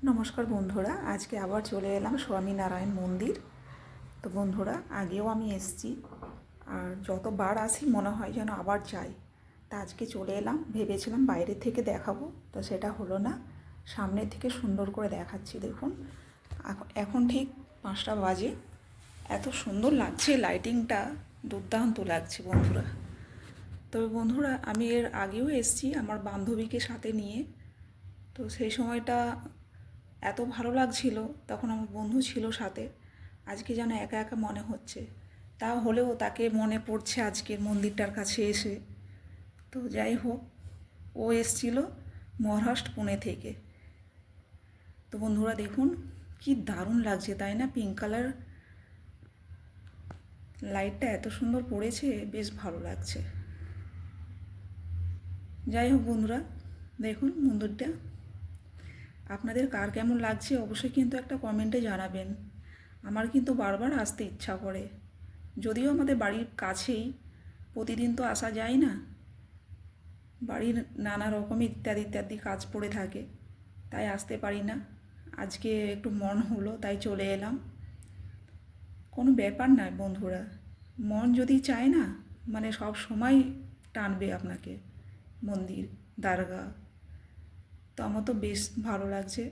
নমস্কার বন্ধুরা, আজকে আবার চলে এলাম স্বামীনারায়ণ মন্দির। তো বন্ধুরা, আগেও আমি এসেছি, আর যতবার আসি মনে হয় যেন আবার যাই। তা আজকে চলে এলাম, ভেবেছিলাম বাইরে থেকে দেখাবো, তো সেটা হলো না। সামনের থেকে সুন্দর করে দেখাচ্ছি। দেখুন, এখন ঠিক 5টা বাজে। এত সুন্দর লাগছে, লাইটিংটা দুর্দান্ত লাগছে বন্ধুরা। তবে বন্ধুরা, আমি এর আগেও এসেছি আমার বান্ধবীকে সাথে নিয়ে। তো সেই সময়টা এত ভালো লাগছিল, তখন আমার বন্ধু ছিল সাথে। আজকে যেন একা একা মনে হচ্ছে, তা হলেও তাকে মনে পড়ছে আজকের মন্দিরটার কাছে এসে। তো যাই হোক, ও এসছিল মহারাষ্ট্র পুনে থেকে। তো বন্ধুরা দেখুন, কি দারুণ লাগছে তাই না? পিঙ্ক কালার লাইটটা এত সুন্দর পড়েছে, বেশ ভালো লাগছে। যাই হোক বন্ধুরা, দেখুন মন্দিরটা আপনাদের কার কেমন লাগছে অবশ্যই কিন্তু একটা কমেন্টে জানাবেন। আমার কিন্তু বারবার আসতে ইচ্ছা করে, যদিও আমাদের বাড়ির কাছেই, প্রতিদিন তো আসা যায় না, বাড়ির নানা রকম ইত্যাদি ইত্যাদি কাজ পড়ে থাকে, তাই আসতে পারি না। আজকে একটু মন হলো তাই চলে এলাম। কোনো ব্যাপার নয় বন্ধুরা, মন যদি চায় না, মানে সব সময় টানবে আপনাকে মন্দির, দরগা। তো আমার তো বেশ ভালো লাগছে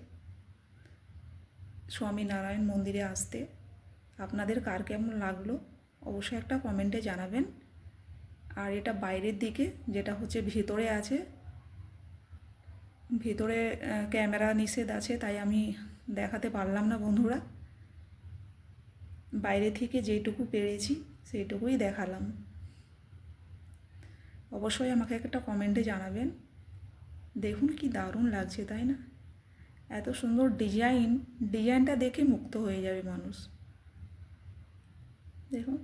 স্বামীনারায়ণ মন্দিরে আসতে। আপনাদের কার কেমন লাগলো অবশ্যই একটা কমেন্টে জানাবেন। আর এটা বাইরের দিকে, যেটা হচ্ছে ভেতরে আছে, ভেতরে ক্যামেরা নিষেধ আছে, তাই আমি দেখাতে পারলাম না বন্ধুরা। বাইরে থেকে যেইটুকু পেরেছি সেইটুকুই দেখালাম। অবশ্যই আমাকে একটা কমেন্টে জানাবেন। দেখুন কি দারুণ লাগছে তাই না? এত সুন্দর ডিজাইনটা দেখে মুগ্ধ হয়ে যাবে মানুষ। দেখুন।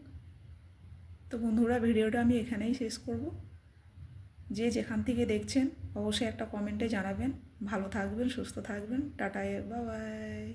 তো বন্ধুরা, ভিডিওটা আমি এখানেই শেষ করব। যে যেখান থেকে দেখছেন অবশ্যই একটা কমেন্টে জানাবেন। ভালো থাকবেন, সুস্থ থাকবেন। Tata, bye bye.